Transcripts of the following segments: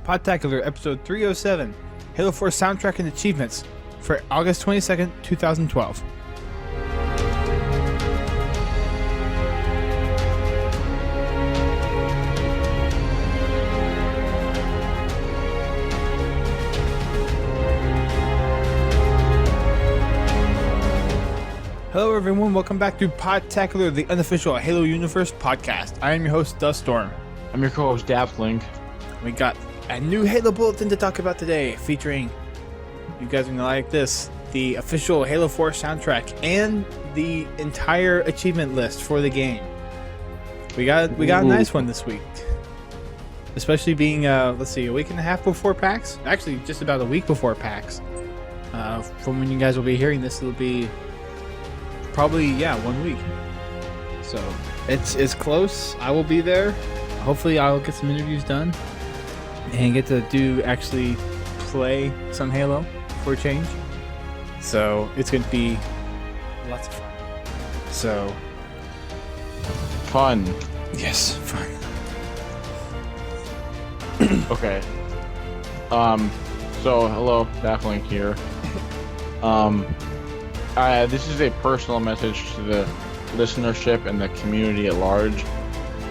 Podtacular episode 307, Halo 4 soundtrack and achievements for August 22nd, 2012. Hello everyone, welcome back to Podtacular, the unofficial Halo Universe podcast. I am your host, Duststorm. I'm your co-host, DaftLink. We got a new Halo bulletin to talk about today, featuring, you guys are gonna like this, the official Halo 4 soundtrack and the entire achievement list for the game. We got a nice one this week, especially being a week and a half before PAX. Actually, just about a week before PAX. From when you guys will be hearing this, it'll be probably 1 week. So it's close. I will be there. Hopefully, I'll get some interviews done and get to actually play some Halo for a change. So it's going to be lots of fun. So fun. Yes, fun. Okay. So hello, DaftLink here. This is a personal message to the listenership and the community at large.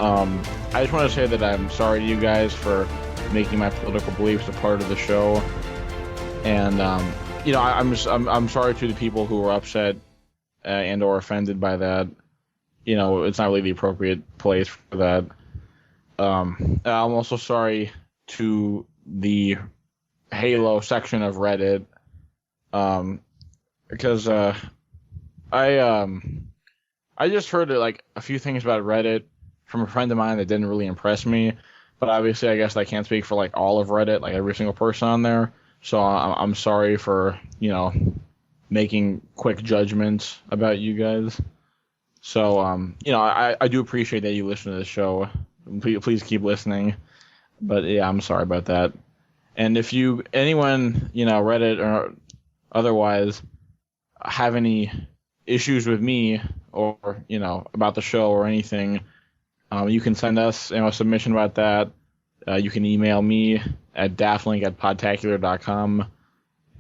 I just want to say that I'm sorry to you guys for making my political beliefs a part of the show, and I'm sorry to the people who were upset and or offended by that. You know, it's not really the appropriate place for that. I'm also sorry to the Halo section of Reddit. Because I just heard like a few things about Reddit from a friend of mine that didn't really impress me, but obviously I guess I can't speak for like all of Reddit, like every single person on there. So I'm sorry for making quick judgments about you guys. So I do appreciate that you listen to the show. Please keep listening. But yeah, I'm sorry about that. And if anyone Reddit or otherwise have any issues with me or about the show or anything, you can send us a submission about that. You can email me at daftlink@podtacular.com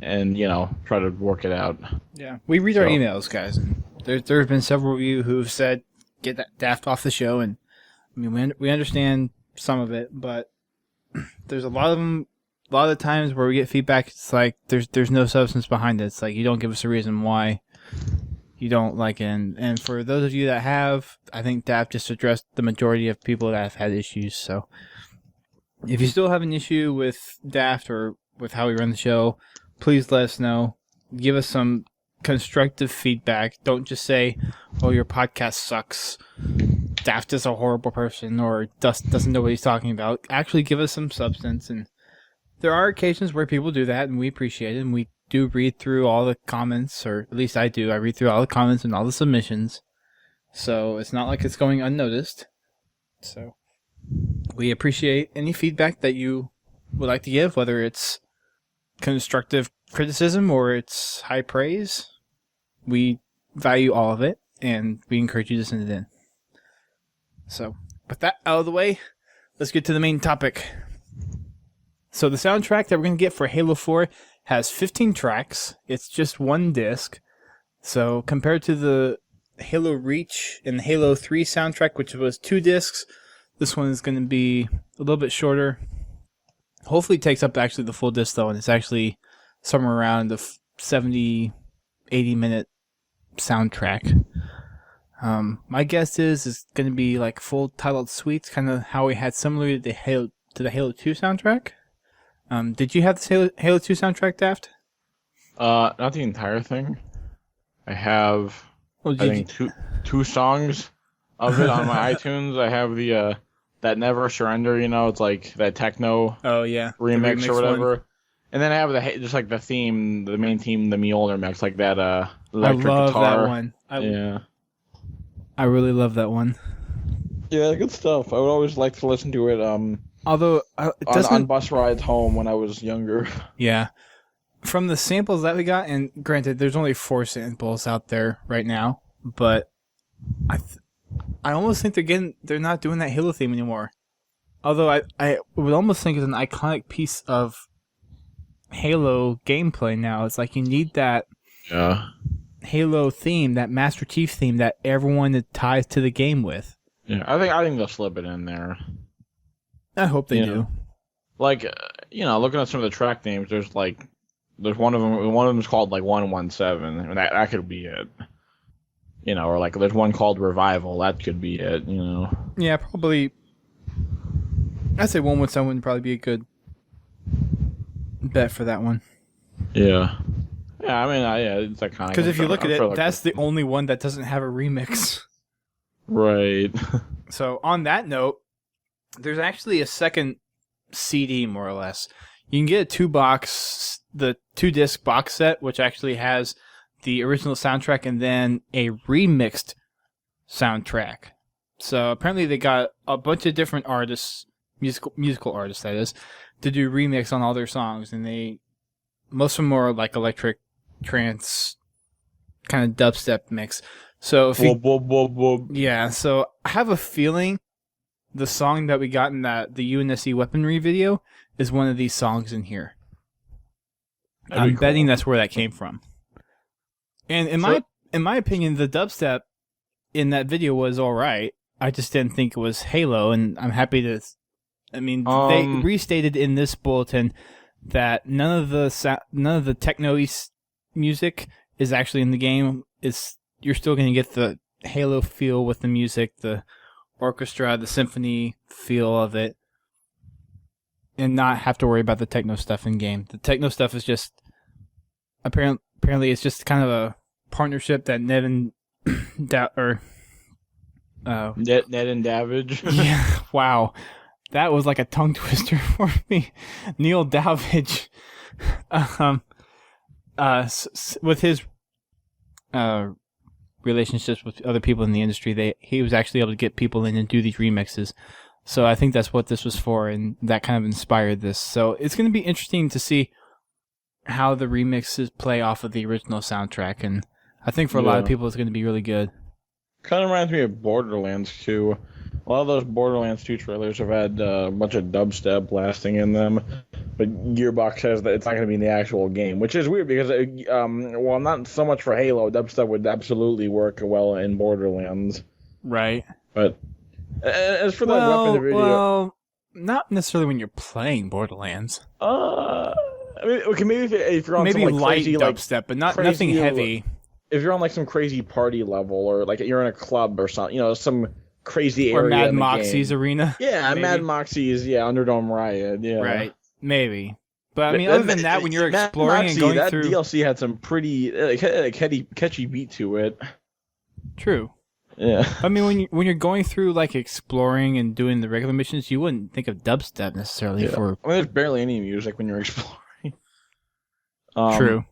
and try to work it out. Yeah, we read our emails, guys. There have been several of you who have said get that Daft off the show, and I mean we understand some of it, but there's a lot of them. A lot of the times where we get feedback, it's like there's no substance behind it. It's like you don't give us a reason why you don't like it. And for those of you that have, I think Daft just addressed the majority of people that have had issues. So if you still have an issue with Daft or with how we run the show, please let us know. Give us some constructive feedback. Don't just say, "Oh, your podcast sucks. Daft is a horrible person," or doesn't know what he's talking about. Actually, give us some substance. And there are occasions where people do that, and we appreciate it, and we do read through all the comments, or at least I do. I read through all the comments and all the submissions, so it's not like it's going unnoticed. So we appreciate any feedback that you would like to give, whether it's constructive criticism or it's high praise. We value all of it, and we encourage you to send it in. So with that out of the way, let's get to the main topic. So the soundtrack that we're going to get for Halo 4 has 15 tracks. It's just one disc. So compared to the Halo Reach and the Halo 3 soundtrack, which was 2 discs, this one is going to be a little bit shorter. Hopefully it takes up actually the full disc though, and it's actually somewhere around the 70, 80 minute soundtrack. My guess is it's going to be like full titled suites, kind of how we had similar to the Halo 2 soundtrack. Did you have this Halo 2 soundtrack, Daft? Not the entire thing. I have, I think, two songs of it on my iTunes. I have the that Never Surrender, it's like that techno remix or whatever. One. And then I have the theme, the main theme, the Mjolnir mix, like that electric guitar. I love that one. I really love that one. Yeah, good stuff. I would always like to listen to it. Although on bus rides home when I was younger. Yeah. From the samples that we got, and granted, there's only 4 samples out there right now, but I almost think they're not doing that Halo theme anymore. Although I would almost think it's an iconic piece of Halo gameplay now. It's like you need that Halo theme, that Master Chief theme that everyone ties to the game with. Yeah, I think they'll slip it in there. I hope they do. Like, looking at some of the track names, there's one of them. One of them is called like 117, and that could be it. Or like there's one called Revival. That could be it. Yeah, probably. I'd say 117 would probably be a good bet for that one. Yeah. Yeah, I mean, it's iconic. Because if you look at it, that's the only one that doesn't have a remix. Right. So on that note, there's actually a second CD, more or less. You can get the 2-disc box set, which actually has the original soundtrack and then a remixed soundtrack. So apparently they got a bunch of different artists, musical artists that is, to do remix on all their songs, and most of them are like electric trance kind of dubstep mix. So if yeah, so I have a feeling the song that we got in the UNSC weaponry video is one of these songs in here. I'm betting that's where that came from. And in my opinion, the dubstep in that video was all right. I just didn't think it was Halo, and I'm happy to. I mean, they restated in this bulletin that none of the techno music is actually in the game. You're still going to get the Halo feel with the music, the orchestra, the symphony feel of it, and not have to worry about the techno stuff in game. The techno stuff is just apparently it's just kind of a partnership that Ned and Ned and Davidge. Yeah, wow. That was like a tongue twister for me. Neil Davidge, with his relationships with other people in the industry, he was actually able to get people in and do these remixes. So I think that's what this was for, and that kind of inspired this. So it's going to be interesting to see how the remixes play off of the original soundtrack, and I think for a lot of people it's going to be really good. Kind of reminds me of Borderlands 2. A lot of those Borderlands 2 trailers have had a bunch of dubstep blasting in them, but Gearbox says that it's not going to be in the actual game, which is weird because, not so much for Halo, dubstep would absolutely work well in Borderlands. Right. But as for that weapon video... Well, not necessarily when you're playing Borderlands. I mean, okay, maybe if you're on maybe some light crazy, dubstep, but nothing heavy. If you're on some crazy party level, or you're in a club or something, some crazy area. Or Mad Moxie's arena. Yeah, maybe. Mad Moxie's, Underdome Riot, yeah. Right, maybe. But I mean, other than that, when you're exploring and going through... that DLC had some pretty catchy beat to it. True. Yeah. I mean, when you're going through exploring and doing the regular missions, you wouldn't think of dubstep necessarily for... I mean, there's barely any music when you're exploring. True.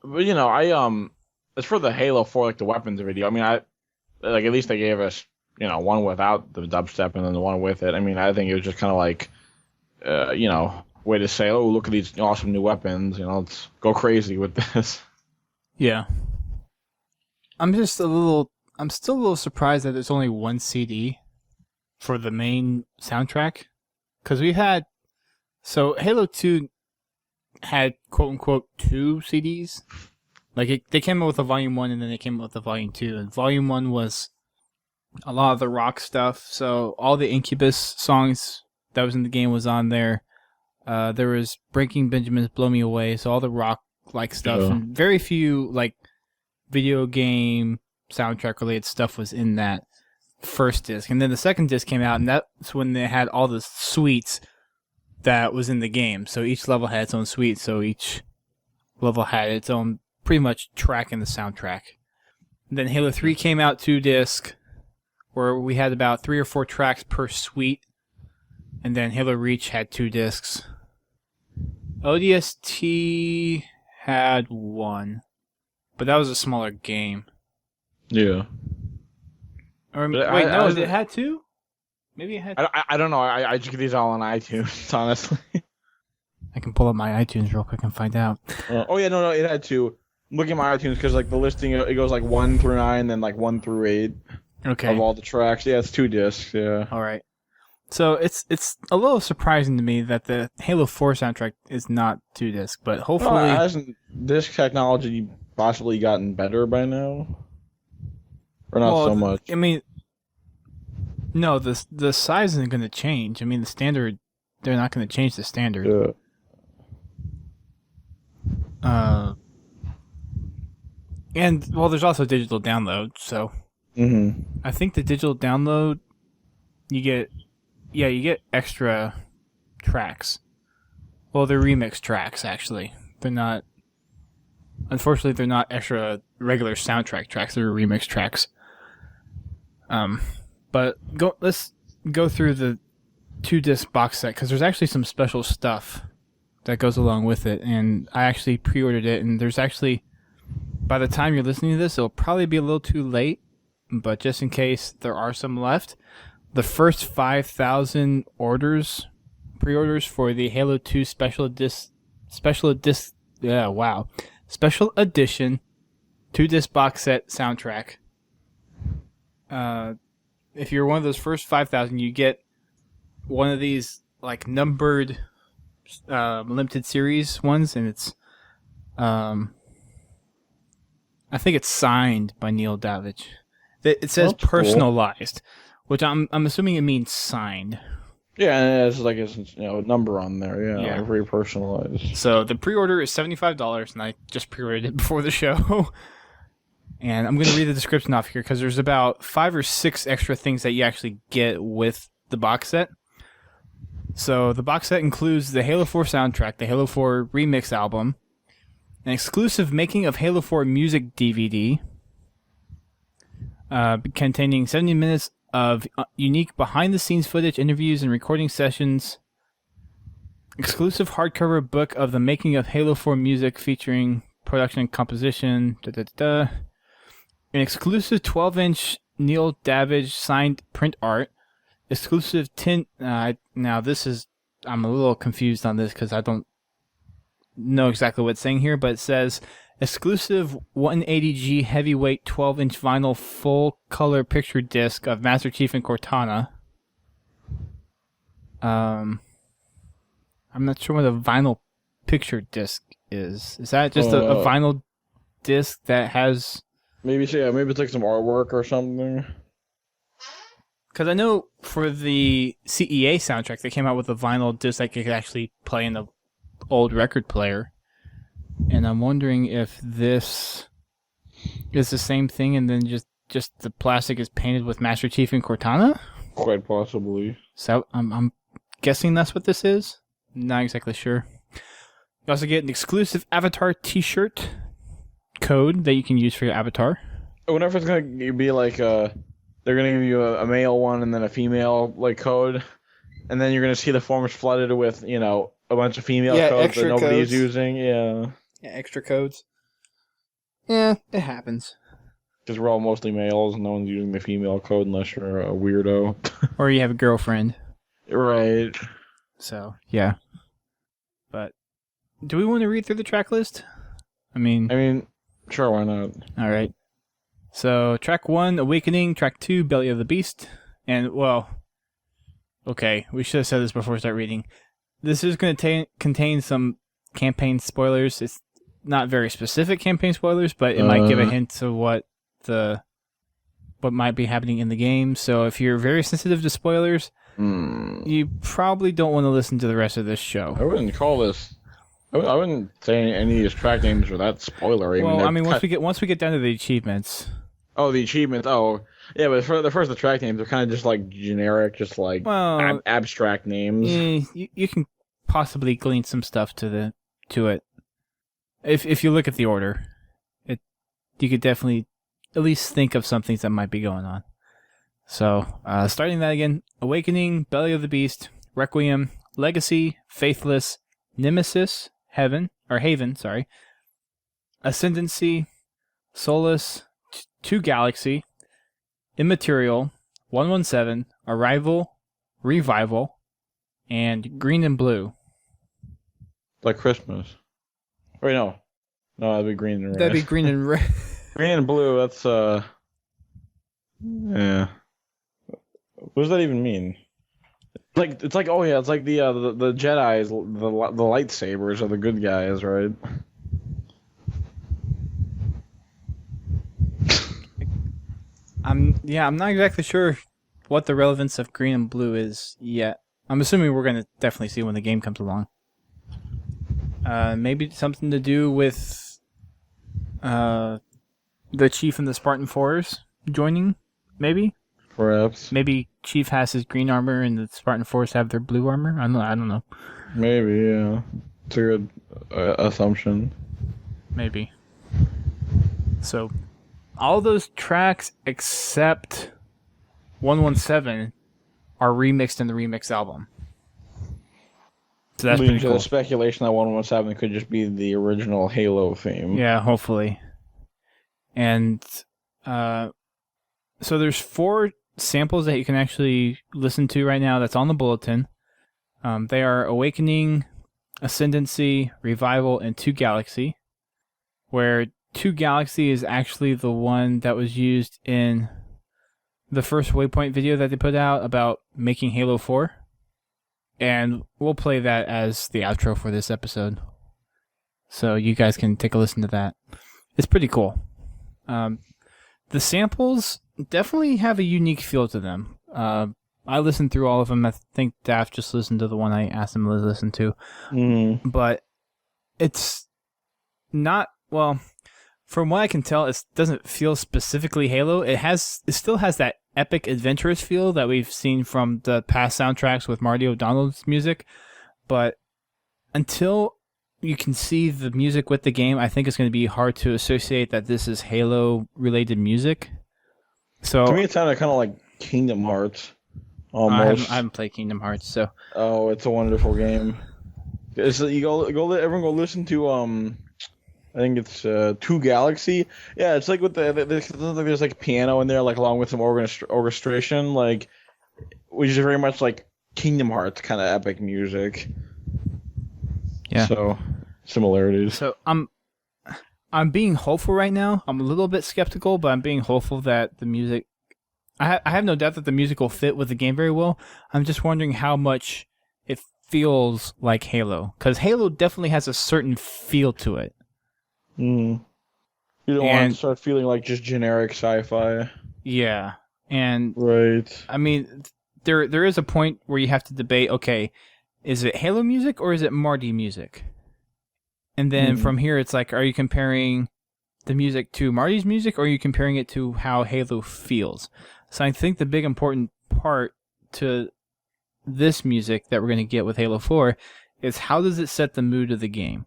But as for the Halo 4, the weapons video, I mean, at least they gave us, one without the dubstep and then the one with it. I mean, I think it was just kind of way to say, oh, look at these awesome new weapons, let's go crazy with this. Yeah. I'm still a little surprised that there's only one CD for the main soundtrack. Because Halo 2 had quote-unquote 2 CDs. They came out with a Volume 1 and then they came out with a Volume 2. And Volume 1 was a lot of the rock stuff. So all the Incubus songs that was in the game was on there. There was Breaking Benjamin's Blow Me Away. So all the rock-like stuff. Yeah. And very few, video game soundtrack-related stuff was in that first disc. And then the second disc came out, and that's when they had all the suites that was in the game. So each level had its own suite, so each level had its own pretty much track in the soundtrack. And then Halo 3 came out 2-disc, where we had about 3 or 4 tracks per suite. And then Halo Reach had 2 discs. ODST had 1, but that was a smaller game. Yeah. Or wait, it had 2? Maybe it had... I don't know. I just get these all on iTunes, honestly. I can pull up my iTunes real quick and find out. No, it had 2. Look at my iTunes, because the listing, it goes 1 through 9, then 1 through 8. Okay. Of all the tracks. Yeah, it's 2 discs, yeah. All right. So it's a little surprising to me that the Halo 4 soundtrack is not 2-disc, but hopefully... Well, hasn't disc technology possibly gotten better by now? Or not so much? I mean, no, the size isn't going to change. I mean, the standard, they're not going to change the standard. Yeah. And, well, there's also digital download, so... Mm-hmm. I think the digital download, you get extra tracks. Well, they're remix tracks, actually. Unfortunately, they're not extra regular soundtrack tracks. They're remix tracks. But let's go through the 2-disc box set, because there's actually some special stuff that goes along with it, and I actually pre-ordered it, and there's actually, by the time you're listening to this, it'll probably be a little too late, but just in case there are some left, the first 5,000 pre-orders for the Halo 2 special edition 2-disc box set soundtrack. If you're one of those first 5,000, you get one of these like numbered limited series ones, and it's I think it's signed by Neil Davidge. It says personalized, which I'm assuming it means signed. Yeah, and it's like a number on there. Yeah, like very personalized. So the pre-order is $75, and I just pre-ordered it before the show. And I'm going to read the description off here because there's about 5 or 6 extra things that you actually get with the box set. So the box set includes the Halo 4 soundtrack, the Halo 4 remix album, an exclusive making of Halo 4 music DVD, containing 70 minutes of unique behind-the-scenes footage, interviews, and recording sessions, exclusive hardcover book of the making of Halo 4 music featuring production and composition, an exclusive 12-inch Neil Davidge signed print art, exclusive tint. Now this is, I'm a little confused on this because I don't know exactly what it's saying here, but it says exclusive 180G heavyweight 12-inch vinyl full color picture disc of Master Chief and Cortana. I'm not sure what a vinyl picture disc is. Is that just a vinyl disc that has... Maybe it's like some artwork or something. Because I know for the CEA soundtrack, they came out with a vinyl disc that you could actually play in the old record player. And I'm wondering if this is the same thing, and then just the plastic is painted with Master Chief and Cortana? Quite possibly. So I'm guessing that's what this is. Not exactly sure. You also get an exclusive Avatar T-shirt code that you can use for your avatar. I wonder if it's gonna be like they're gonna give you a male one and then a female like code, and then you're gonna see the forums flooded with a bunch of female codes that nobody's using. Yeah, extra codes. Yeah, it happens. Because we're all mostly males, and no one's using the female code unless you're a weirdo or you have a girlfriend. Right. So yeah, but do we want to read through the track list? I mean. Sure, why not? All right. So, track 1, Awakening. Track 2, Belly of the Beast. And, well, okay, we should have said this before we start reading. This is going to contain some campaign spoilers. It's not very specific campaign spoilers, but it might give a hint to what might be happening in the game. So, if you're very sensitive to spoilers, you probably don't want to listen to the rest of this show. I wouldn't call this... I wouldn't say any of these track names were that spoilery. Well, once we get down to the achievements. Oh, the achievements. Oh, yeah, but for the track names, they're kind of just like generic, just like abstract names. You can possibly glean some stuff to it. If you look at the order, you could definitely at least think of some things that might be going on. So, starting that again: Awakening, Belly of the Beast, Requiem, Legacy, Faithless, Nemesis, Haven, Ascendancy, Solace, 2 Galaxy, Immaterial, 117, Arrival, Revival, and Green and Blue. Like Christmas. Wait, no, that'd be green and red. That'd be green and red. Green and blue. That's yeah. What does that even mean? It's like oh yeah, it's like the Jedi's the lightsabers are the good guys, right? I'm not exactly sure what the relevance of green and blue is yet. I'm assuming we're gonna definitely see when the game comes along. Maybe something to do with the Chief and the Spartan Fours joining, maybe? Perhaps. Maybe Chief has his green armor and the Spartan Fours have their blue armor? I don't know. Maybe, yeah. It's a good assumption. Maybe. So, all those tracks except 117 are remixed in the remix album. So that's pretty cool. The speculation that 117 could just be the original Halo theme. Yeah, hopefully. And so there's 4 samples that you can actually listen to right now that's on the bulletin. They are Awakening, Ascendancy, Revival, and 2 Galaxy, where 2 Galaxy is actually the one that was used in the first Waypoint video that they put out about making Halo 4. And we'll play that as the outro for this episode. So you guys can take a listen to that. It's pretty cool. The samples definitely have a unique feel to them. I listened through all of them. I think Daft just listened to the one I asked him to listen to. Mm-hmm. But it's not, well, from what I can tell, it doesn't feel specifically Halo. It still has that epic adventurous feel that we've seen from the past soundtracks with Marty O'Donnell's music. But until you can see the music with the game, I think it's going to be hard to associate that this is Halo-related music. So to me, it sounded kind of like Kingdom Hearts, almost. I haven't played Kingdom Hearts, so. Oh, it's a wonderful game. Everyone go listen to I think it's 2 Galaxy. Yeah, it's like with there's like piano in there, like along with some orchestration, like which is very much like Kingdom Hearts kind of epic music. Yeah. So similarities. So I'm being hopeful right now. I'm a little bit skeptical, but I'm being hopeful that the music. I have no doubt that the music will fit with the game very well. I'm just wondering how much it feels like Halo, because Halo definitely has a certain feel to it. You don't want it to start feeling like just generic sci-fi. Yeah, and right. I mean, there is a point where you have to debate. Okay, is it Halo music or is it Marty music? And then from here, it's like, are you comparing the music to Marty's music, or are you comparing it to how Halo feels? So I think the big important part to this music that we're going to get with Halo 4 is how does it set the mood of the game?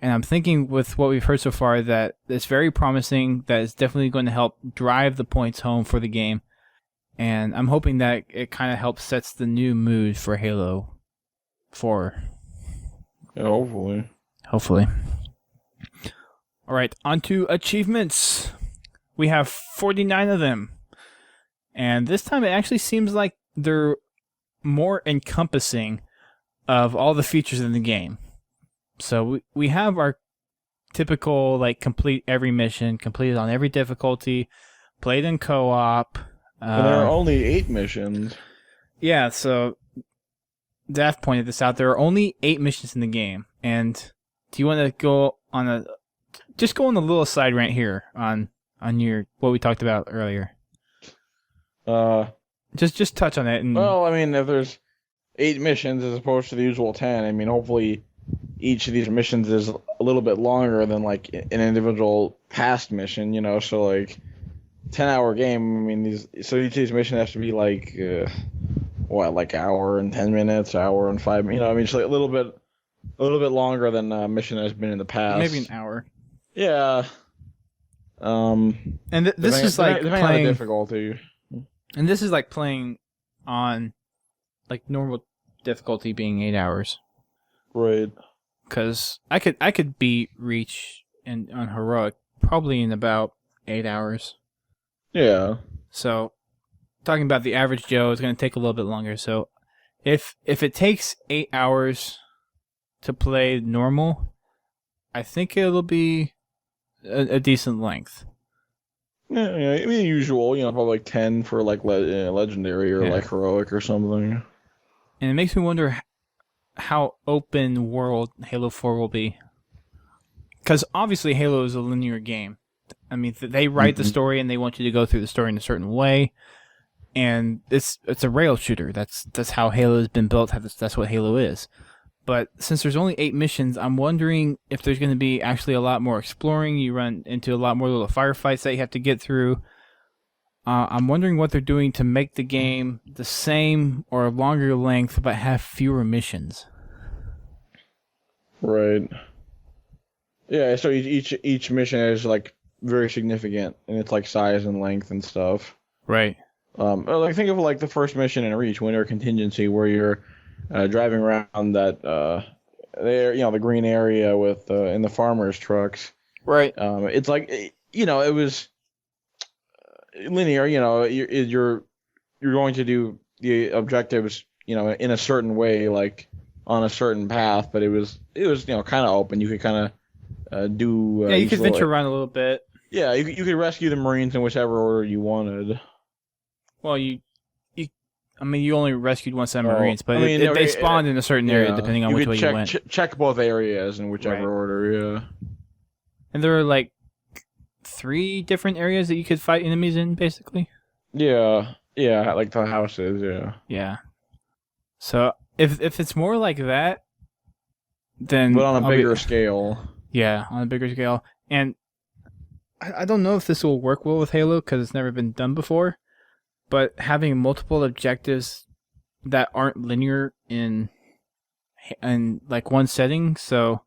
And I'm thinking with what we've heard so far that it's very promising, that it's definitely going to help drive the points home for the game. And I'm hoping that it kind of helps sets the new mood for Halo 4. Yeah, hopefully. Hopefully. All right, on to achievements. We have 49 of them. And this time it actually seems like they're more encompassing of all the features in the game. So we have our typical, like, complete every mission, completed on every difficulty, played in co-op. And there are only 8 missions. Yeah, so Daft pointed this out. There are only 8 missions in the game. And do you want to go on just go on the little side rant here on your what we talked about earlier? Just touch on it. Well, I mean, if there's 8 missions as opposed to the usual 10, I mean, hopefully each of these missions is a little bit longer than like an individual past mission, you know. So like 10-hour game. I mean, each of these missions has to be like like hour and 10 minutes, hour and 5 minutes. You know, I mean, it's like a little bit longer than a mission has been in the past. Maybe an hour. Yeah. And this is like depending on the difficulty. And this is like playing on like normal difficulty being 8 hours. Right. Because I could beat Reach on heroic probably in about 8 hours. Yeah. So talking about the average Joe is going to take a little bit longer. So if it takes 8 hours to play normal, I think it'll be a decent length. Yeah, I mean usual, you know, probably like 10 for like legendary or like heroic or something. And it makes me wonder how open world Halo 4 will be. Because obviously Halo is a linear game. I mean, they write the story and they want you to go through the story in a certain way. And it's a rail shooter. That's how Halo has been built. That's what Halo is. But since there's only 8 missions, I'm wondering if there's going to be actually a lot more exploring. You run into a lot more little firefights that you have to get through. I'm wondering what they're doing to make the game the same or longer length, but have fewer missions. Right. Yeah. So each mission is like very significant in its like size and length and stuff. Right. Like think of like the first mission in Reach, Winter Contingency, where you're driving around that there, the green area with in the farmers' trucks. Right. It's like it was linear. You're going to do the objectives, in a certain way, like on a certain path, but it was kind of open. You could kind of do. You could venture around a little bit. Yeah, you could rescue the Marines in whichever order you wanted. Well, you only rescued one set of Marines, but they spawned in a certain area depending on which way you went. Check both areas in whichever order, yeah. And there were like 3 different areas that you could fight enemies in, basically. Yeah, like the houses, yeah. Yeah. So if it's more like that, then but on a bigger scale. Yeah, on a bigger scale, and I don't know if this will work well with Halo because it's never been done before. But having multiple objectives that aren't linear in like one setting, so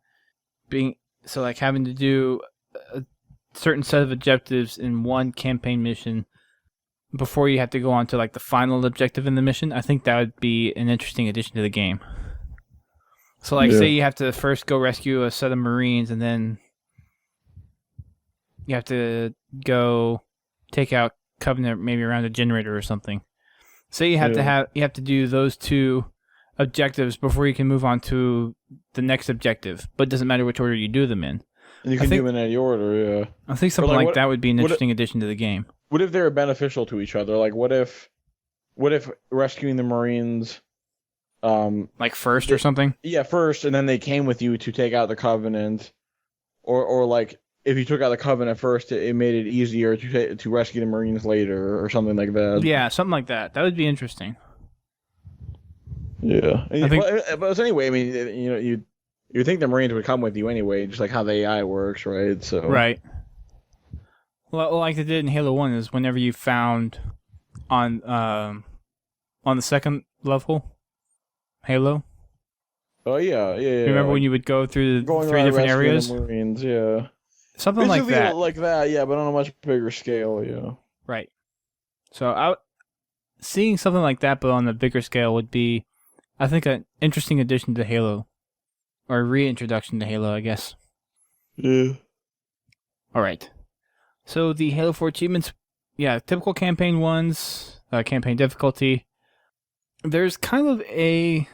like having to do a certain set of objectives in one campaign mission before you have to go on to like the final objective in the mission, I think that would be an interesting addition to the game. So like say you have to first go rescue a set of Marines and then you have to go take out Covenant maybe around a generator or something. Say you have to do those 2 objectives before you can move on to the next objective, but it doesn't matter which order you do them in. And you can do them in any order, yeah. I think something like that would be an interesting addition to the game. What if they're beneficial to each other? Like what if rescuing the Marines like first or something? Yeah, first, and then they came with you to take out the Covenant, or like if you took out the Covenant first, it made it easier to rescue the Marines later, or something like that. Yeah, something like that. That would be interesting. Yeah, but anyway, I mean, you think the Marines would come with you anyway, just like how the AI works, right? So right. Well, like they did in Halo 1, is whenever you found on the second level, Halo. Oh yeah. Remember when you would go through the 3 different areas? The Marines, yeah. Something like that. Like that, yeah, but on a much bigger scale, yeah. Right. So seeing something like that, but on a bigger scale, would be, I think, an interesting addition to Halo. Or reintroduction to Halo, I guess. Yeah. Alright. So the Halo 4 achievements, typical campaign ones, campaign difficulty. There's kind of a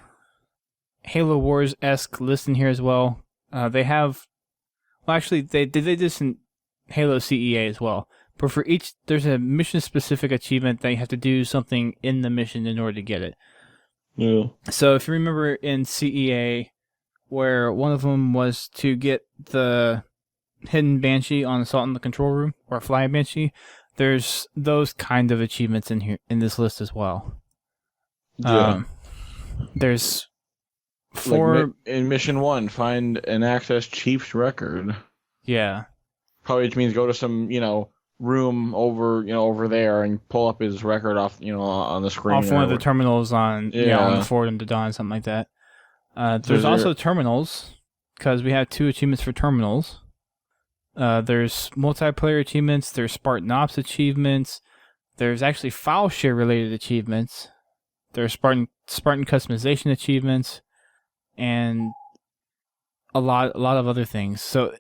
Halo Wars-esque list in here as well. They have... Well, actually, they did this in Halo CEA as well. But for each, there's a mission-specific achievement that you have to do something in the mission in order to get it. Yeah. So if you remember in CEA, where one of them was to get the hidden Banshee on Assault in the Control Room, or Fly Banshee, there's those kind of achievements in here in this list as well. Yeah. There's 4 like in mission 1, find and access Chief's record. Yeah. Probably which means go to some, room over there and pull up his record off, on the screen. Off one of the terminals on the Fordham to Dawn, something like that. There's also terminals, because we have 2 achievements for terminals. There's multiplayer achievements, there's Spartan Ops achievements, there's actually file share related achievements, there's Spartan customization achievements, and a lot of other things. So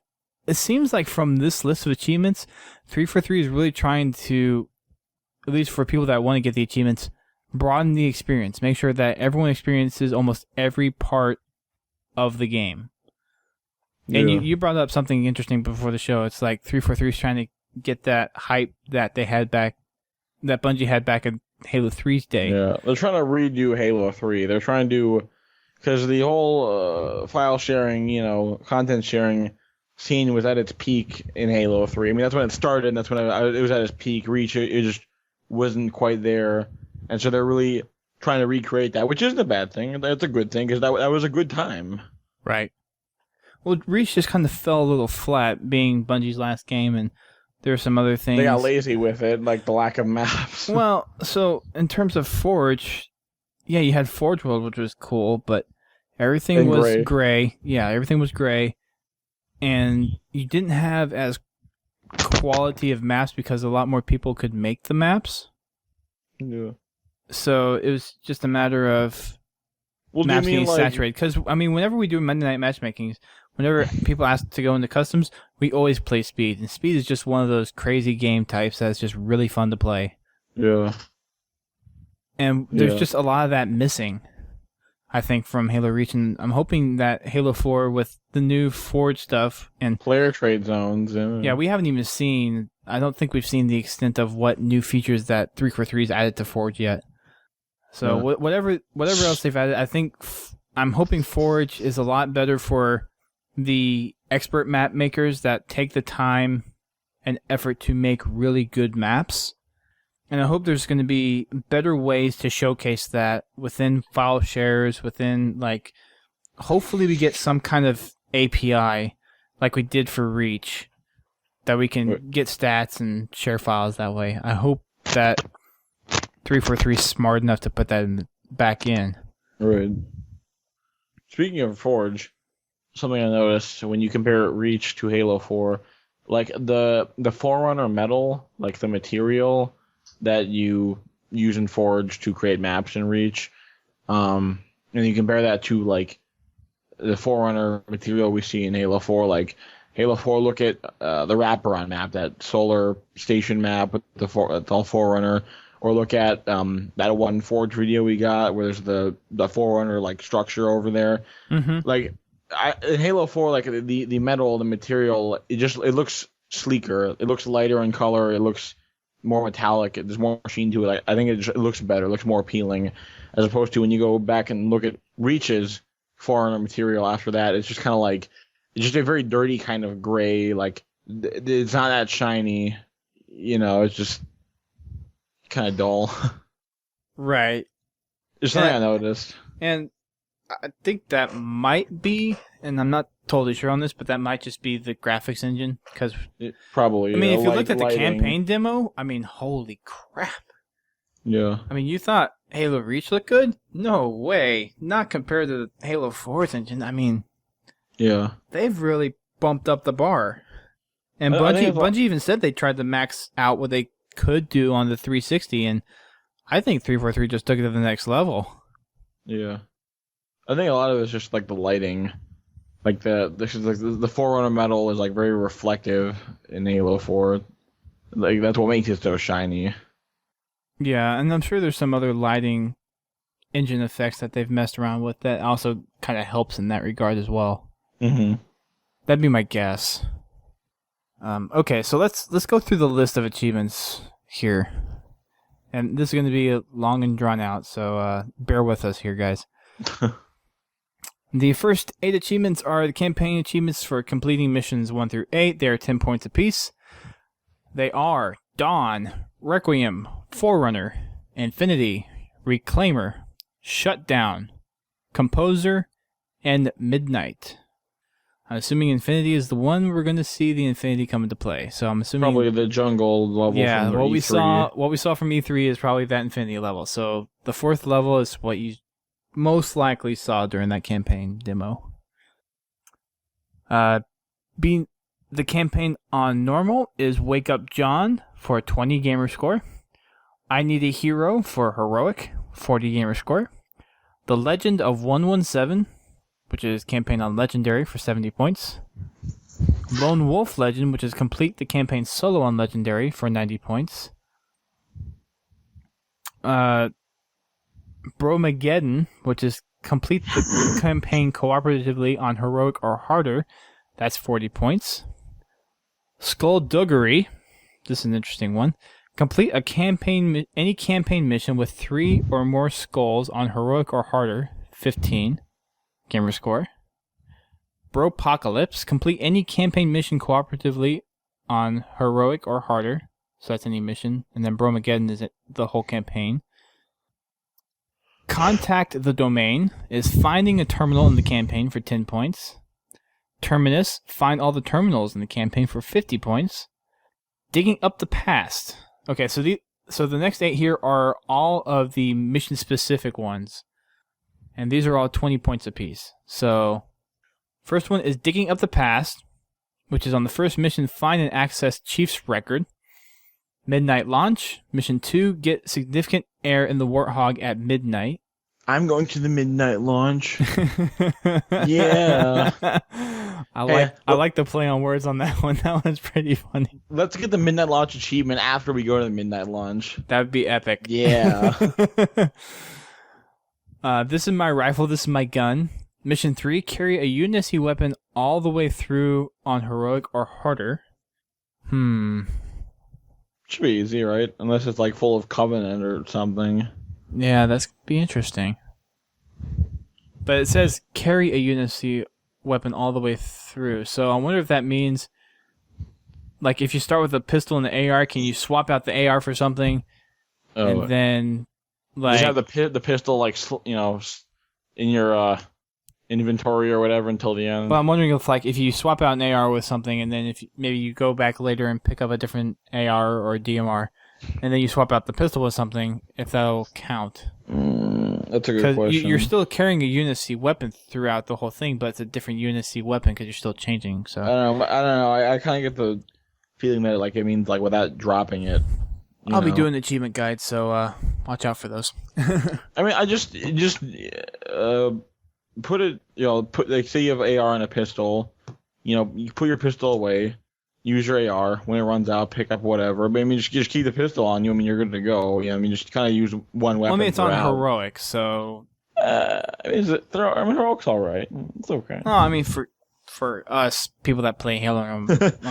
it seems like from this list of achievements, 343 is really trying to, at least for people that want to get the achievements, broaden the experience. Make sure that everyone experiences almost every part of the game. And you brought up something interesting before the show. It's like 343 is trying to get that hype that they had back, that Bungie had back Halo 3's day. Yeah, they're trying to redo Halo 3. They're trying to, because the whole file sharing, content sharing scene was at its peak in Halo 3. I mean, that's when it started, and that's when it was at its peak. Reach, it just wasn't quite there. And so they're really trying to recreate that, which isn't a bad thing. That's a good thing, because that was a good time. Right. Well, Reach just kind of fell a little flat, being Bungie's last game, and there are some other things. They got lazy with it, like the lack of maps. Well, so in terms of Forge, yeah, you had Forge World, which was cool, but everything was gray. Yeah, everything was gray. And you didn't have as quality of maps because a lot more people could make the maps. Yeah. So it was just a matter of maps being saturated. Because, I mean, whenever we do Monday Night Matchmakings, whenever people ask to go into customs, we always play Speed. And Speed is just one of those crazy game types that's just really fun to play. Yeah. And there's just a lot of that missing, I think, from Halo Reach. And I'm hoping that Halo 4, with the new Forge stuff and player trade zones. Yeah, we haven't even seen, I don't think we've seen the extent of what new features that 343's added to Forge yet. So whatever else they've added, I think I'm hoping Forge is a lot better for the expert map makers that take the time and effort to make really good maps. And I hope there's going to be better ways to showcase that within file shares, within, hopefully we get some kind of API like we did for Reach, that we can get stats and share files that way. I hope that 343 is smart enough to put that back in. Right. Speaking of Forge, something I noticed when you compare Reach to Halo 4, the Forerunner metal, the material that you use in Forge to create maps in Reach, and you compare that to the Forerunner material we see in Halo 4. Halo 4, look at the wraparound map, that solar station map with the Forerunner, or look at that one Forge video we got where there's the Forerunner structure over there. Mm-hmm. In Halo 4, the metal, the material, it looks sleeker. It looks lighter in color. It looks more metallic. There's more sheen to it. I think it looks better. It looks more appealing, as opposed to when you go back and look at Reach's Forerunner material after that. It's just kind of it's just a very dirty kind of gray. It's not that shiny. It's just kind of dull. Right. Just something I noticed. And I think that might be, and I'm not totally sure on this, but that might just be the graphics engine. Because probably. I mean, if you looked at the campaign demo, I mean, holy crap. Yeah. I mean, you thought Halo Reach looked good? No way. Not compared to the Halo 4's engine. I mean, yeah, they've really bumped up the bar. And Bungie even said they tried to max out what they could do on the 360, and I think 343 just took it to the next level. Yeah. I think a lot of it's just the lighting. The Forerunner metal is very reflective in Halo 4. That's what makes it so shiny. Yeah, and I'm sure there's some other lighting engine effects that they've messed around with that also kind of helps in that regard as well. Mm-hmm. That'd be my guess. Okay, so let's go through the list of achievements here. And this is going to be long and drawn out, so bear with us here, guys. The first 8 achievements are the campaign achievements for completing missions 1 through 8. They are 10 points apiece. They are Dawn, Requiem, Forerunner, Infinity, Reclaimer, Shutdown, Composer, and Midnight. I'm assuming Infinity is the one we're going to see the Infinity come into play. So I'm assuming probably the jungle level. Yeah, from what we saw from E3 is probably that Infinity level. So the 4th level is what you most likely saw during that campaign demo. Being the campaign on normal is Wake Up John for a 20 gamer score. I Need a Hero for heroic, 40 gamer score. The Legend of 117, which is campaign on legendary, for 70 points. Lone Wolf Legend, which is complete the campaign solo on legendary, for 90 points. Bromageddon, which is complete the campaign cooperatively on heroic or harder, that's 40 points. Skullduggery, this is an interesting one. Complete any campaign mission with 3 or more skulls on heroic or harder, 15. Gamer score. Bropocalypse. Complete any campaign mission cooperatively on heroic or harder. So that's any mission. And then Bromageddon is the whole campaign. Contact the Domain is finding a terminal in the campaign for 10 points. Terminus. Find all the terminals in the campaign for 50 points. Digging up the past. Okay, so the next 8 here are all of the mission-specific ones. And these are all 20 points apiece. So, first one is Digging Up the Past, which is on the first mission, find and access Chief's record. Midnight Launch. Mission 2, get significant air in the Warthog at midnight. I'm going to the midnight launch. Yeah. I like the play on words on that one. That one's pretty funny. Let's get the midnight launch achievement after we go to the midnight launch. That would be epic. Yeah. This is my rifle. This is my gun. Mission 3, carry a Unity weapon all the way through on heroic or harder. Should be easy, right? Unless it's like full of Covenant or something. Yeah, that's be interesting. But it says carry a Unity weapon all the way through. So I wonder if that means, like, if you start with a pistol and the AR, can you swap out the AR for something? And then, like, you have the pistol, like, in your inventory or whatever until the end. Well, I'm wondering if you swap out an AR with something, and then if maybe you go back later and pick up a different AR or DMR, and then you swap out the pistol with something, if that'll count. That's a good question. You're still carrying a Unity weapon throughout the whole thing, but it's a different Unity weapon because you're still changing. So I don't know. I kind of get the feeling that it means like without dropping it. I'll be doing the achievement guide, so watch out for those. I mean, I just put it. Like, say you have AR and a pistol. You put your pistol away. Use your AR. When it runs out, pick up whatever. But I mean, just keep the pistol on you. I mean, you're good to go. Just kind of use one weapon. Well, I mean, it's on heroic, so. Heroic's all right. It's okay. No, I mean for us people that play Halo on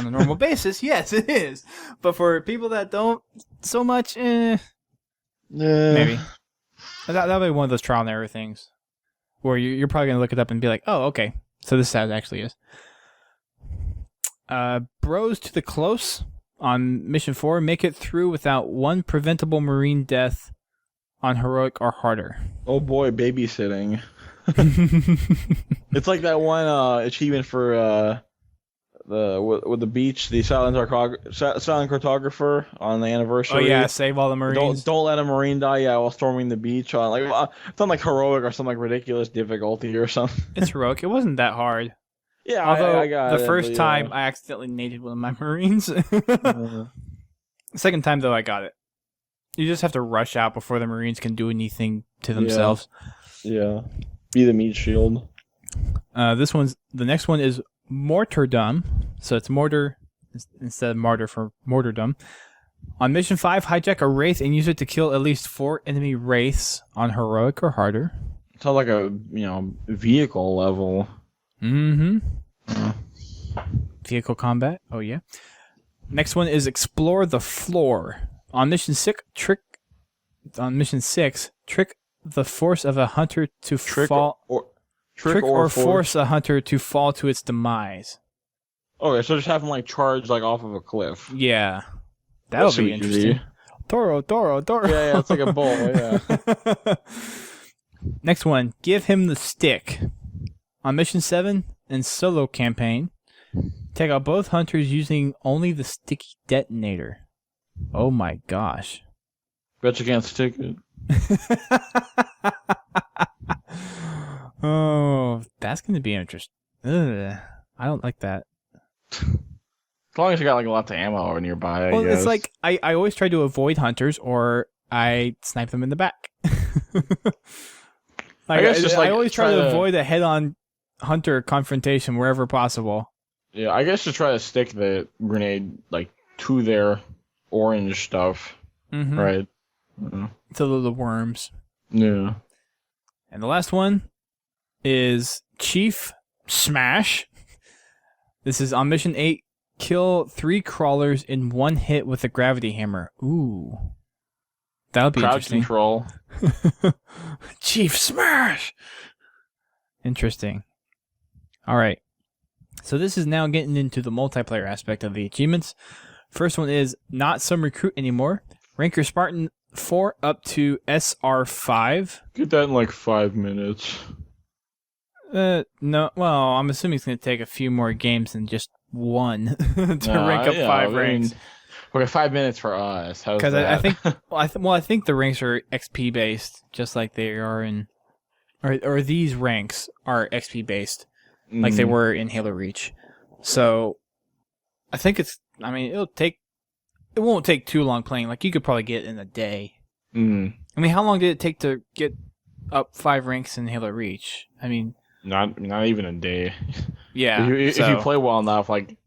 a normal basis, yes, it is. But for people that don't so much, maybe that'll be one of those trial and error things where you're probably gonna look it up and be like, oh, okay, so this is how it actually is. Bros to the close on mission 4, make it through without one preventable Marine death on heroic or harder. Oh boy, babysitting. It's like that one achievement for with the beach, the silent cartographer on the anniversary. Oh yeah, save all the Marines. Don't let a Marine die. Yeah, while storming the beach on it's on like heroic or some like ridiculous difficulty or something. It's heroic. It wasn't that hard. Yeah, although I got the first time I accidentally naded one of my Marines. The second time though, I got it. You just have to rush out before the Marines can do anything to themselves. Yeah. Be the meat shield. The next one is Mortardom. So it's mortar instead of martyr for mortardom. On mission 5, hijack a wraith and use it to kill at least 4 enemy wraiths on heroic or harder. Sounds like a vehicle level. Mm-hmm. Vehicle combat. Oh yeah. Next one is explore the floor. On mission 6, trick the force of a hunter to fall. Trick or force a hunter to fall to its demise. Okay, so just have him charge off of a cliff. Yeah, that'll be interesting. Easy. Toro. Yeah, it's like a bull. Yeah. Next one, give him the stick. On mission 7 and solo campaign, take out both hunters using only the sticky detonator. Oh my gosh. Bet you can't stick it. Oh, that's going to be interesting. Ugh, I don't like that. As long as you got lots of ammo nearby, I guess. It's like I always try to avoid hunters or I snipe them in the back. I always try to avoid a head-on hunter confrontation wherever possible. Yeah, I guess to try to stick the grenade to their orange stuff, right? To the worms. Yeah. And the last one is Chief Smash. This is on mission 8. Kill 3 crawlers in 1 hit with a gravity hammer. Ooh. That would be Crowd interesting. control. Chief Smash! Interesting. Alright. So this is now getting into the multiplayer aspect of the achievements. First one is Not Some Recruit Anymore. Rank your Spartan 4 up to SR5. Get that in like 5 minutes. No, well, I'm assuming it's going to take a few more games than just one to rank up 5 ranks. Okay, 5 minutes for us. How's Because that? I think the ranks are XP based, just like they are in, or these ranks are XP based, like they were in Halo Reach. So, I think it won't take too long playing. Like you could probably get it in a day. I mean, how long did it take to get up 5 ranks in Halo Reach? I mean, not even a day. Yeah. If you play well enough, like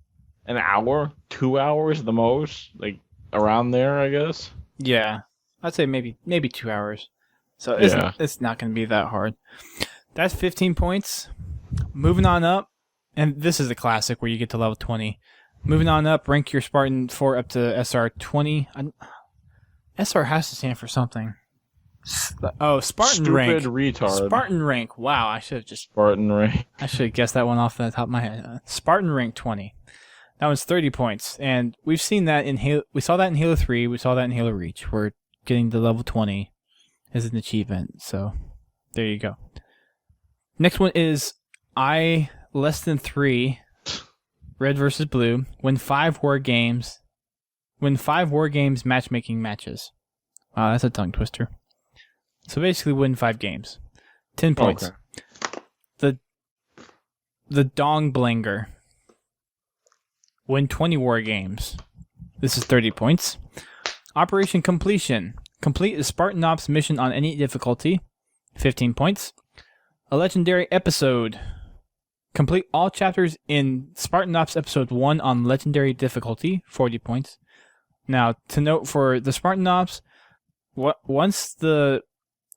an hour, 2 hours at the most, like around there, I guess. Yeah, I'd say maybe 2 hours. So it's not going to be that hard. That's 15 points. Moving on up, and this is a classic where you get to level 20. Moving on up, rank your Spartan 4 up to SR 20. SR has to stand for something. Oh, Spartan Stupid rank. retard. Spartan rank. Wow, I should have just... Spartan rank. I should have guessed that one off the top of my head. Spartan rank 20. That one's 30 points. And we've seen that in Halo... We saw that in Halo 3. We saw that in Halo Reach. Where getting to level 20 is an achievement. So, there you go. Next one is I less than 3... Red versus Blue. Win 5 war games. Win 5 war games matchmaking matches. Wow, that's a tongue twister. So basically win 5 games. 10 points. Okay. The Dong Blanger. Win 20 war games. This is 30 points. Operation Completion. Complete a Spartan Ops mission on any difficulty. 15 points. A legendary episode. Complete all chapters in Spartan Ops Episode 1 on legendary difficulty. 40 points. Now, to note for the Spartan Ops, once the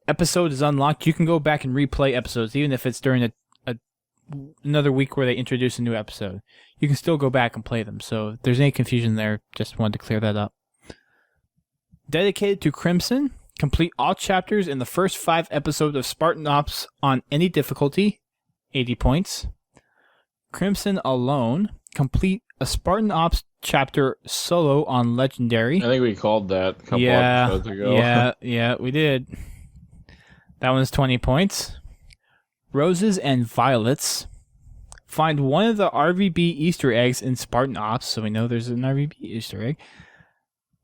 episode is unlocked, you can go back and replay episodes, even if it's during another week where they introduce a new episode. You can still go back and play them. So if there's any confusion there, just wanted to clear that up. Dedicated to Crimson, complete all chapters in the first 5 episodes of Spartan Ops on any difficulty. 80 points. Crimson Alone, complete a Spartan Ops chapter solo on Legendary. I think we called that a couple episodes ago. Yeah, we did. That one's 20 points. Roses and Violets. Find one of the RVB Easter eggs in Spartan Ops, so we know there's an RVB Easter egg.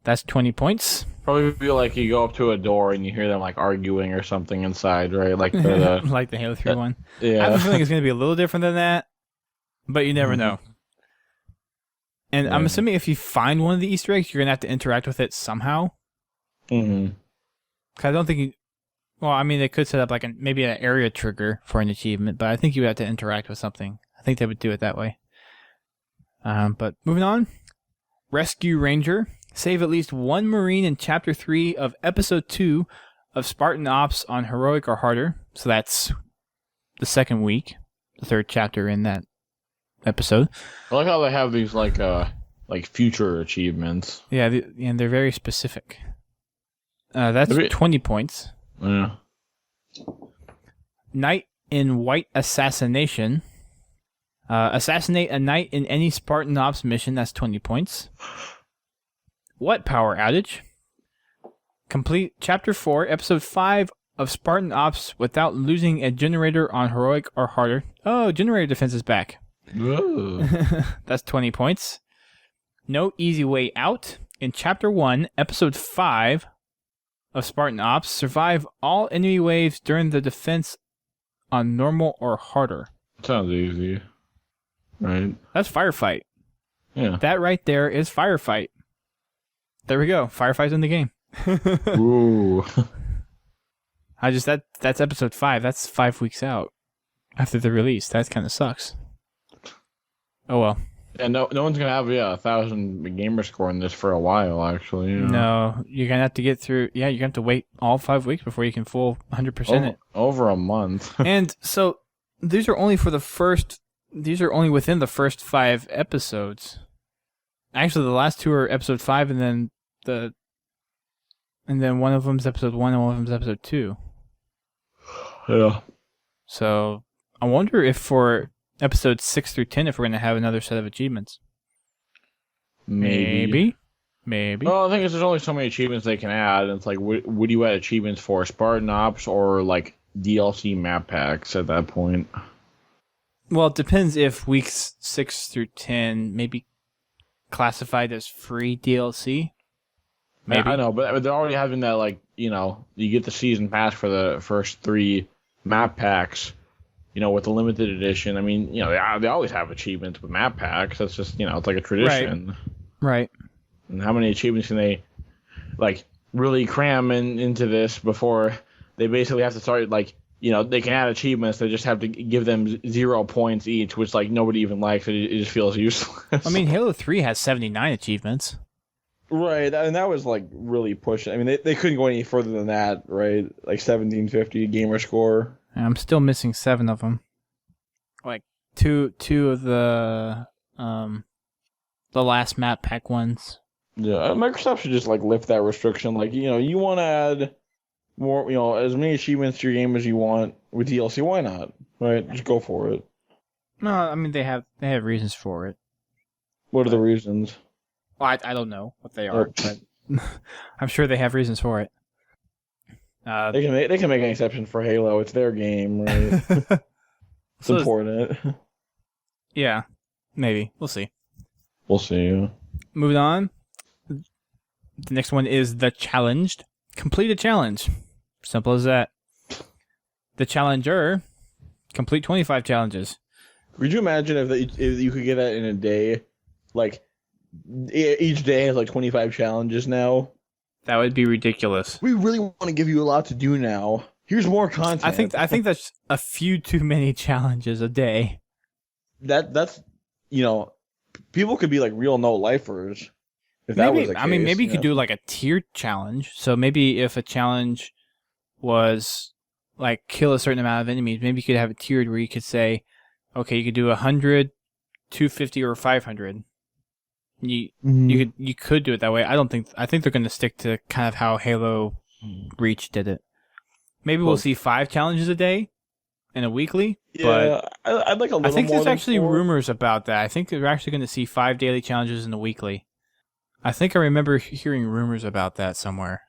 That's 20 points. Probably feel like you go up to a door and you hear them like arguing or something inside, right? Like the like the Halo 3 one. Yeah. I have a feeling it's going to be a little different than that, but you never know. And I'm assuming if you find one of the Easter eggs, you're going to have to interact with it somehow. Because I don't think you... Well, I mean, they could set up like maybe an area trigger for an achievement, but I think you would have to interact with something. I think they would do it that way. But moving on. Rescue Ranger. Save at least 1 Marine in Chapter 3 of Episode 2 of Spartan Ops on Heroic or Harder. So that's the second week, the 3rd chapter in that episode. I like how they have these like future achievements. Yeah, and they're very specific. That's 20 points. Yeah. Knight in White Assassination. Assassinate a knight in any Spartan Ops mission. That's 20 points. What Power Outage? Complete Chapter 4, Episode 5 of Spartan Ops without losing a generator on Heroic or Harder. Oh, generator defense is back. That's 20 points. No Easy Way Out. In Chapter 1, Episode 5 of Spartan Ops, survive all enemy waves during the defense on normal or harder. Sounds easy. Right? That's Firefight. Yeah. That right there is Firefight. There we go. Firefight's in the game. Ooh. That's episode 5. That's 5 weeks out after the release. That kind of sucks. Oh well. And no one's gonna have 1,000 gamer score in this for a while. Actually, No, you're gonna have to get through. Yeah, you're gonna have to wait all 5 weeks before you can full 100% it. Over a month. And so these are only for the first. These are only within the first 5 episodes. Actually, the last two are episode 5, and then one of them's episode 1 and one of them's episode 2. Yeah. So I wonder if for episodes 6 through 10, if we're going to have another set of achievements. Maybe. Well, I think there's only so many achievements they can add. And it's like, what do you add achievements for? Spartan Ops or like DLC map packs at that point? Well, it depends if weeks 6 through 10 maybe classified as free DLC. Maybe. I know, but they're already having that, like, you get the season pass for the first 3 map packs, with the limited edition. I mean, they always have achievements with map packs. That's just, it's like a tradition. Right. And how many achievements can they, like, really cram into this before they basically have to start, like, they can add achievements. They just have to give them 0 points each, which, like, nobody even likes. It just feels useless. I mean, Halo 3 has 79 achievements. Right, and that was, like, really pushing. I mean, they couldn't go any further than that, right? Like, 1750 gamer score. And I'm still missing 7 of them. Like, two of the last map pack ones. Yeah, Microsoft should just, like, lift that restriction. Like, you want to add more, as many achievements to your game as you want with DLC, why not? Right? Just go for it. No, I mean, they have reasons for it. What are the reasons? Well, I don't know what they are, but I'm sure they have reasons for it. They can make an exception for Halo. It's their game, right? It's important. Yeah, maybe. We'll see. We'll see. Moving on. The next one is The Challenged. Complete a challenge. Simple as that. The Challenger. Complete 25 challenges. Could you imagine if you could get that in a day? Like, each day has like 25 challenges now. That would be ridiculous. We really want to give you a lot to do now. Here's more content. I think that's a few too many challenges a day. That's people could be like real no-lifers if that was the case. I mean, maybe you could do like a tiered challenge. So maybe if a challenge was like kill a certain amount of enemies, maybe you could have it tiered where you could say, okay, you could do 100, 250, or 500. You could do it that way. I think they're going to stick to kind of how Halo Reach did it. Maybe we'll see 5 challenges a day in a weekly. Yeah, but I'd like a little more. I think there's actually 4. rumors about that. I think we're actually going to see 5 daily challenges in a weekly. I think I remember hearing rumors about that somewhere.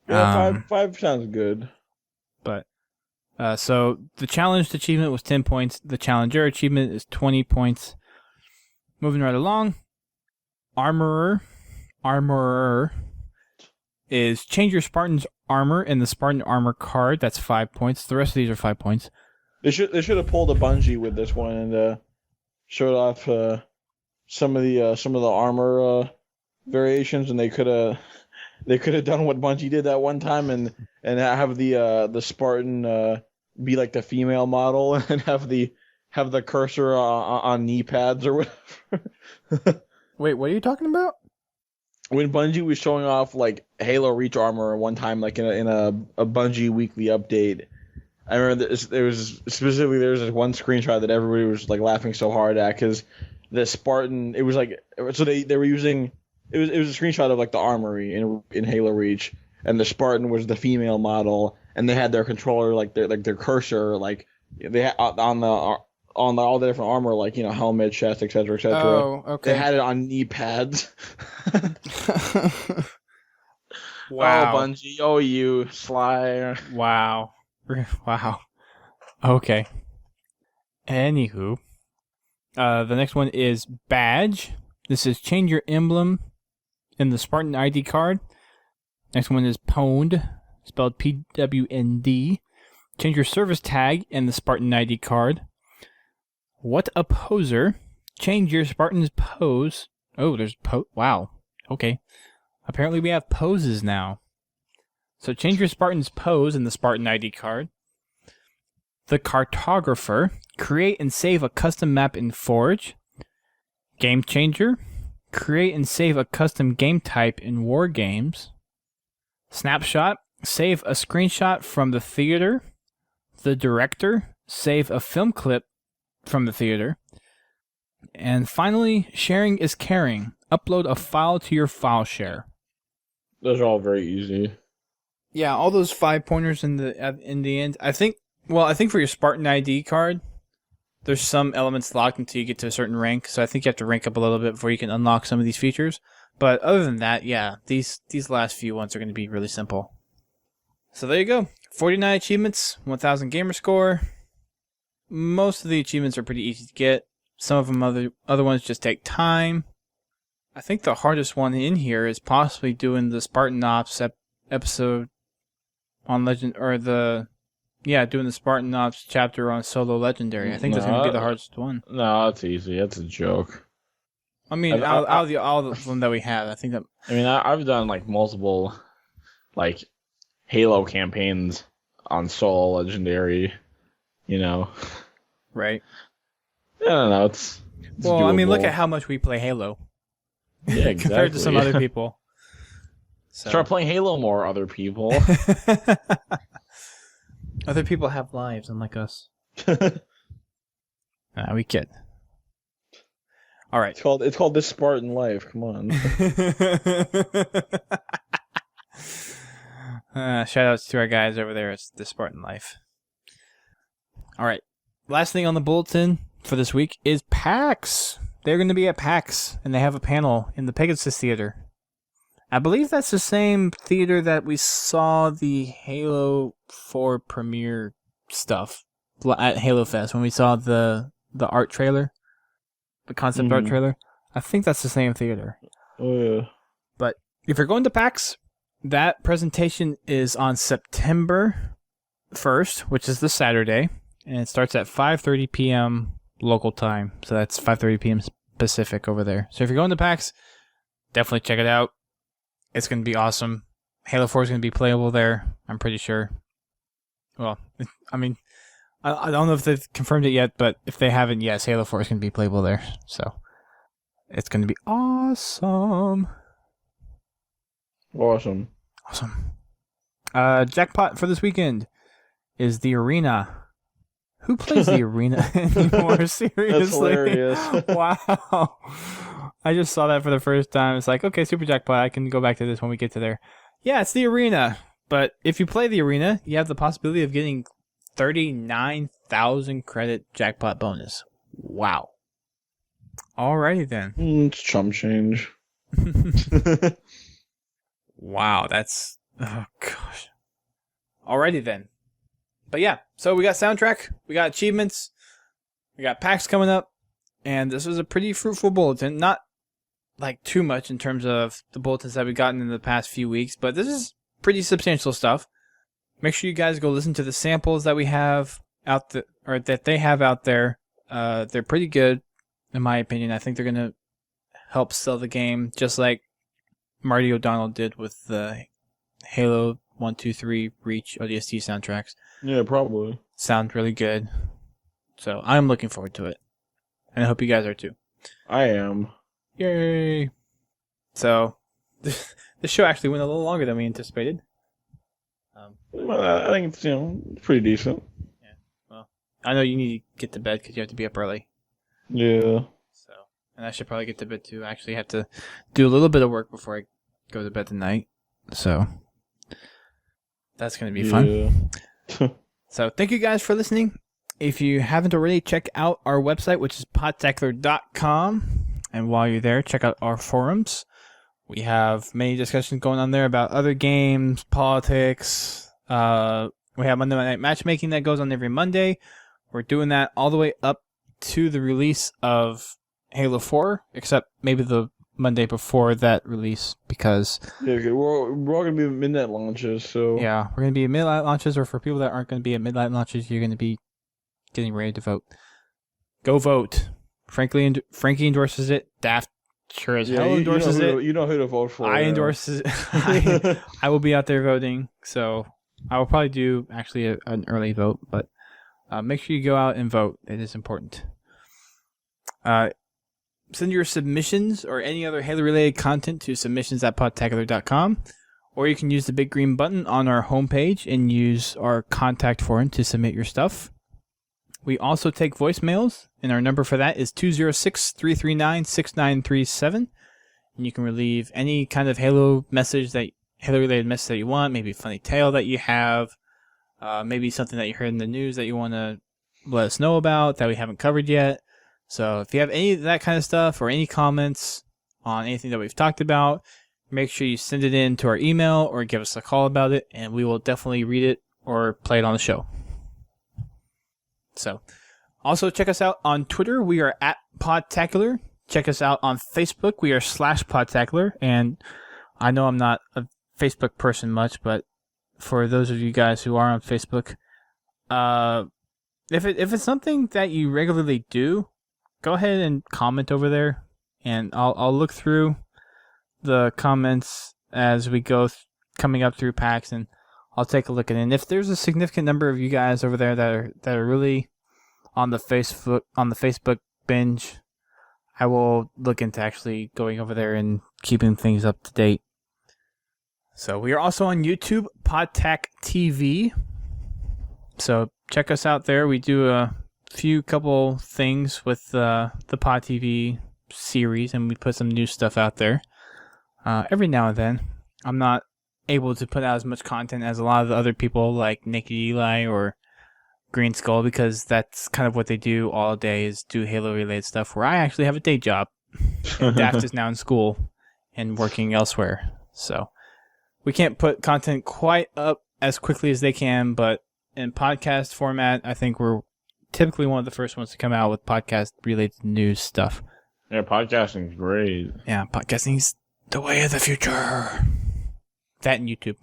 Yeah, 5 sounds good. But so the challenged achievement was 10 points. The challenger achievement is 20 points. Moving right along. Armorer is change your Spartan's armor in the Spartan armor card. That's 5 points. The rest of these are 5 points. They should have pulled a Bungie with this one and showed off some of the armor variations, and they could have done what Bungie did that one time and have the Spartan be like the female model and have the cursor on knee pads or whatever. Wait, what are you talking about? When Bungie was showing off like Halo Reach armor one time, like in a Bungie weekly update, I remember there was this one screenshot that everybody was like laughing so hard at because the Spartan, it was like, so they were using, it was a screenshot of like the armory in Halo Reach, and the Spartan was the female model, and they had their controller like their cursor like they had on all the different armor, like, helmet, chest, etc., etc. Oh, okay. They had it on knee pads. Wow. Oh, Bungie. Oh, you sly. Wow. Okay. Anywho. The next one is Badge. This is change your emblem in the Spartan ID card. Next one is Pwned, spelled P-W-N-D. Change your service tag in the Spartan ID card. What a poser. Change your Spartan's pose. Oh, there's wow. Okay. Apparently we have poses now. So change your Spartan's pose in the Spartan ID card. The Cartographer. Create and save a custom map in Forge. Game Changer. Create and save a custom game type in War Games. Snapshot. Save a screenshot from the theater. The Director. Save a film clip from the theater. And finally, sharing is caring. upload a file to your file share. Those are all very easy. Yeah, all those 5 pointers in the end. I think for your Spartan ID card, there's some elements locked until you get to a certain rank. So I think you have to rank up a little bit before you can unlock some of these features. But other than that, yeah, these last few ones are going to be really simple. So there you go. 49 achievements, 1,000 gamer score. Most of the achievements are pretty easy to get. Some of them other ones just take time. I think the hardest one in here is possibly doing the Spartan Ops episode on Legend, or doing the Spartan Ops chapter on Solo Legendary. I think that's going to be the hardest one. No, it's easy. That's a joke. I mean, out of all of them that we have, I think that... I mean, I've done, like, multiple, like, Halo campaigns on Solo Legendary, you know. Right. I don't know, it's well, doable. I mean, look at how much we play Halo. Yeah, exactly. Compared to some other people. So. Start playing Halo more, other people. Other people have lives, unlike us. We kid. All right. It's called This Spartan Life. Come on. Shout outs to our guys over there. It's the Spartan Life. All right. Last thing on the bulletin for this week is PAX. They're going to be at PAX, and they have a panel in the Pegasus Theater. I believe that's the same theater that we saw the Halo 4 premiere stuff at Halo Fest when we saw the art trailer, the concept art trailer. I think that's the same theater. Oh, yeah. But if you're going to PAX, that presentation is on September 1st, which is the Saturday, and it starts at 5:30 p.m. local time. So that's 5:30 p.m. Pacific over there. So if you're going to PAX, definitely check it out. It's going to be awesome. Halo 4 is going to be playable there, I'm pretty sure. Well, I mean, I don't know if they've confirmed it yet, but if they haven't, yes, Halo 4 is going to be playable there. So it's going to be awesome. Awesome. Jackpot for this weekend is the Arena. Who plays the Arena anymore? Seriously? That's hilarious. Wow. I just saw that for the first time. It's like, okay, Super Jackpot, I can go back to this when we get to there. Yeah, it's the Arena. But if you play the Arena, you have the possibility of getting 39,000 credit jackpot bonus. Wow. Alrighty then. It's chump change. Wow, that's... Oh, gosh. Alrighty then. But yeah, so we got soundtrack, we got achievements, we got packs coming up, and this was a pretty fruitful bulletin. Not like too much in terms of the bulletins that we've gotten in the past few weeks, but this is pretty substantial stuff. Make sure you guys go listen to the samples that we have out or that they have out there. They're pretty good, in my opinion. I think they're gonna help sell the game, just like Marty O'Donnell did with the Halo 1, 2, 3 Reach ODST soundtracks. Yeah, probably. Sound really good. So I'm looking forward to it. And I hope you guys are too. I am. Yay! So, the show actually went a little longer than we anticipated. Well, I think it's pretty decent. Yeah. Well, I know you need to get to bed because you have to be up early. Yeah. So, and I should probably get to bed too. I actually have to do a little bit of work before I go to bed tonight. So, that's going to be fun. So, thank you guys for listening. If you haven't already, check out our website, which is podtacular.com. And while you're there, check out our forums. We have many discussions going on there about other games, politics. We have Monday Night Matchmaking that goes on every Monday. We're doing that all the way up to the release of Halo 4, except maybe the Monday before that release, because... Yeah, we're all going to be midnight launches, so... Yeah, we're going to be at midnight launches, or for people that aren't going to be at midnight launches, you're going to be getting ready to vote. Go vote. Frankie endorses it. Daft sure as hell endorses it. You know who to vote for. I endorse it. I will be out there voting, so I will probably do actually an early vote, but make sure you go out and vote. It is important. Send your submissions or any other Halo-related content to submissions@podtacular.com, or you can use the big green button on our homepage and use our contact form to submit your stuff. We also take voicemails, and our number for that is 206-339-6937. and you can relieve any kind of Halo related message that you want. Maybe a funny tale that you have, maybe something that you heard in the news that you want to let us know about that we haven't covered yet. So if you have any of that kind of stuff or any comments on anything that we've talked about, make sure you send it in to our email or give us a call about it, and we will definitely read it or play it on the show. So, also check us out on Twitter. We are at Podtacular. Check us out on Facebook. We are /Podtacular. And I know I'm not a Facebook person much, but for those of you guys who are on Facebook, if it's something that you regularly do, go ahead and comment over there, and I'll look through the comments as we go coming up through packs, and I'll take a look at it. And if there's a significant number of you guys over there that are really on the Facebook binge, I will look into actually going over there and keeping things up to date. So we are also on YouTube, Podtac TV. So check us out there. We do a couple things with the Pod TV series, and we put some new stuff out there every now and then. I'm not able to put out as much content as a lot of the other people like Naked Eli or Green Skull, because that's kind of what they do all day, is do Halo related stuff, where I actually have a day job. And Daft is now in school and working elsewhere. So we can't put content quite up as quickly as they can, but in podcast format, I think we're typically one of the first ones to come out with podcast related news stuff. Yeah, podcasting's great. Yeah, podcasting's the way of the future. That and YouTube.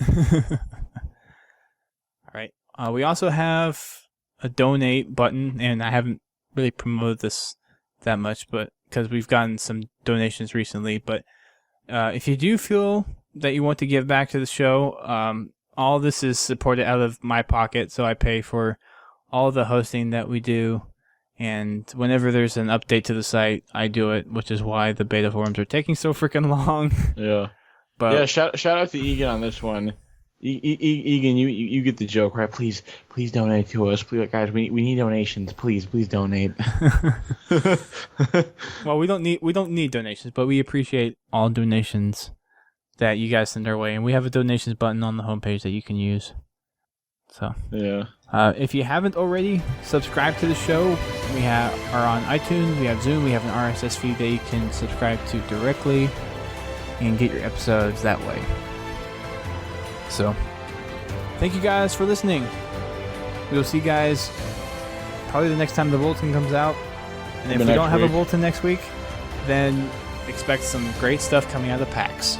All right. We also have a donate button, and I haven't really promoted this that much, but because we've gotten some donations recently. But if you do feel that you want to give back to the show, all this is supported out of my pocket, so I pay for all the hosting that we do. And whenever there's an update to the site, I do it, which is why the beta forums are taking so freaking long. Yeah. But yeah, shout out to Egan on this one. Egan, you get the joke, right? Please donate to us, please, guys. We need donations. Please donate. Well, we don't need donations, but we appreciate all donations that you guys send our way, and we have a donations button on the homepage that you can use. So yeah. If you haven't already, subscribe to the show. We are on iTunes. We have Zoom. We have an RSS feed that you can subscribe to directly and get your episodes that way. So, thank you guys for listening. We'll see you guys probably the next time the bulletin comes out. And if we don't have a bulletin next week, then expect some great stuff coming out of the packs.